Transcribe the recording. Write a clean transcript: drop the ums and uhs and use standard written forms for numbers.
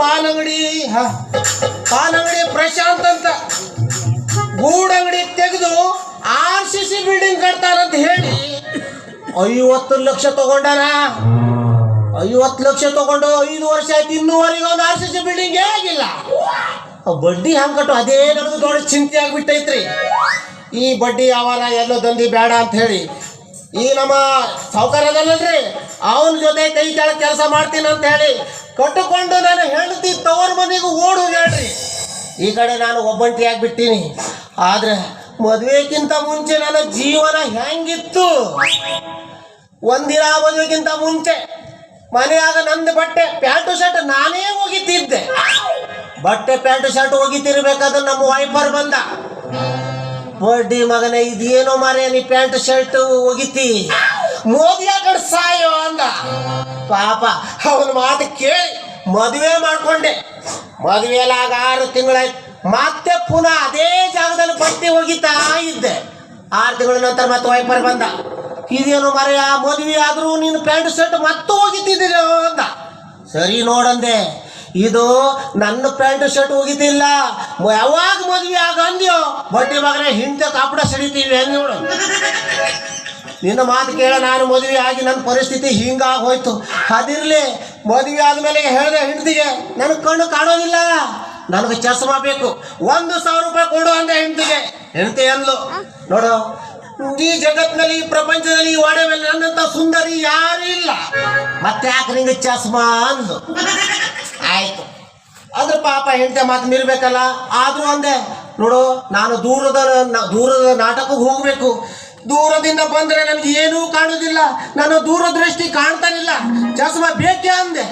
ಪಾನಂಗಡಿ ಪಾನಂಗಡಿ ಪ್ರಶಾಂತ್ ಅಂತ ಗೂಡಂಗಡಿ ತೆಗೆದು RCC building ಕಟ್ತಾರಂತ ಹೇಳಿ 50 ಲಕ್ಷ ತಗೊಂಡಾರ. 50 ಲಕ್ಷ ತಗೊಂಡು 5 ವರ್ಷ ಆಯ್ತು, ಇನ್ನೂವರೆಗೆ ಒಂದು RCC ಬಿಲ್ಡಿಂಗ್ ಆಗಿಲ್ಲ. ಬಡ್ಡಿ ಹಂಗೆ ಕಟ್ಟು ಅದೇ ನನಗೆ ದೊಡ್ಡ ಚಿಂತೆ ಆಗಿಬಿಟ್ಟೈತ್ರಿ. ಈ ಬಡ್ಡಿ ಅವರ ಎಲ್ಲೋ ದಂಧಿ ಬೇಡ ಅಂತ ಹೇಳಿ ಈ ನಮ್ಮ ಸಾವುಕಾರ ಅದಲ್ಲಲ್ರಿ ಅವನ ಜೊತೆ ಕೈ ಕೆಳಗೆ ಕೆಲಸ ಮಾಡ್ತೀನಿ ಅಂತ ಹೇಳಿ ಕಟ್ಟುಕೊಂಡು ನಾನು ಹೆಂಡತಿ ತವರ ಮನೆಗೂ ಓಡ್ ಹೋಗ್ಯಾಳ್ರಿ. ಈ ಕಡೆ ನಾನು ಒಬ್ಬಂಟಿ ಆಗಿಬಿಟ್ಟಿನಿ. ಆದ್ರೆ ಮದುವೆಗಿಂತ ಮುಂಚೆ ನನ್ನ ಜೀವನ ಹೆಂಗಿತ್ತು, ಒಂದಿನ ಮದುವೆಗಿಂತ ಮುಂಚೆ ಮನೆಯಾಗ ನಂದು ಬಟ್ಟೆ ಪ್ಯಾಂಟು ಶರ್ಟ್ ನಾನೇ ಒಗಿತಿದ್ದೆ. ಬಟ್ಟೆ ಪ್ಯಾಂಟು ಶರ್ಟ್ ಒಗಿತಿರ್ಬೇಕಾದ್ರೆ ನಮ್ಮ ವೈಫರ್ ಬಂದ, ಬಡ್ಡಿ ಮಗನೇ ಇದೇನೋ ಮಾರೇ ನೀ ಪ್ಯಾಂಟ್ ಶರ್ಟ್ ಒಗಿತಿ, ಮೋದಿ ಕಡೆ ಸಾಯೋ ಅಂದ. ಪಾಪ ಅವನ ಮಾತು ಕೇಳಿ ಮದುವೆ ಮಾಡ್ಕೊಂಡೆ. ಮದುವೆಲ್ಲ ಆಗ 6 ತಿಂಗಳಾಯ್ತು. ಮತ್ತೆ ಪುನಃ ಅದೇ ಜಾಗದಲ್ಲಿ ಬಟ್ಟೆ ಒಗಿತಾ ಇದ್ದೆ. 6 ತಿಂಗಳ ನಂತರ ಮತ್ತೆ ವೈಫರ್ ಬಂದ, ಇದೇನು ಮರೆಯ ಮದುವೆ ಆದರೂ ನೀನು ಪ್ಯಾಂಟ್ ಶರ್ಟ್ ಮತ್ತೆ ಒಗಿತಿದ್ದೀರ ಅಂದ. ಸರಿ ನೋಡಂದೆ, ಇದು ನನ್ನ ಪ್ಯಾಂಟ್ ಶರ್ಟ್ ಒಗಿತಿಲ್ಲ, ಯಾವಾಗ ಮದುವೆ ಆಗ ಅಂದ್ಯೋ ಬಟ್ಟೆ ಮಗನೇ ಹಿಂದೆ ಕಾಪಡ ಸಡಿತೀವಿ ಅಂದ್ ನೋಡು. ನಿನ್ನ ಮಾತು ಕೇಳ ನಾನು ಮದುವೆ ಆಗಿ ನನ್ನ ಪರಿಸ್ಥಿತಿ ಹಿಂಗಾಗಿ ಹೋಯ್ತು. ಅದಿರಲಿ, ಮದುವೆ ಆದಮೇಲೆ ಹೇಳಿದೆ ಹೆಂಡತಿಗೆ ನನಗೆ ಕಣ್ಣು ಕಾಣೋದಿಲ್ಲ, ನನಗೆ ಚಸ್ಮಾ ಬೇಕು, 1,000 ರೂಪಾಯಿ ಕೊಡು ಅಂದೆ ಹೆಂಡತಿಗೆ. ಹೆಂಡತಿ ಅಂದ್ಲು, ನೋಡು ಈ ಜಗತ್ತಿನಲ್ಲಿ ಈ ಪ್ರಪಂಚದಲ್ಲಿ ಈ ವಾಡೆ ಮೇಲೆ ನನ್ನಂತ ಸುಂದರಿ ಯಾರು ಇಲ್ಲ, ಮತ್ತೆ ಯಾಕೆ ನಿಂಗೆ ಚಸ್ಮಾ ಅಂದ್ಲು. ಆಯ್ತು, ಅದ್ರ ಪಾಪ ಹೆಂಡತಿ ಮಾತು ಮೀರ್ಬೇಕಲ್ಲ. ಆದ್ರೂ ಅಂದೆ, ನೋಡು ನಾನು ದೂರದ ನಾಟಕಕ್ಕೆ ಹೋಗ್ಬೇಕು, ದೂರದಿಂದ ಬಂದ್ರೆ ನನಗೆ ಏನೂ ಕಾಣುದಿಲ್ಲ, ನಾನು ದೂರದೃಷ್ಟಿ ಕಾಣ್ತಾನಿಲ್ಲ, ಚಸ್ಮಾ ಬೇಕೇ ಅಂದೆ.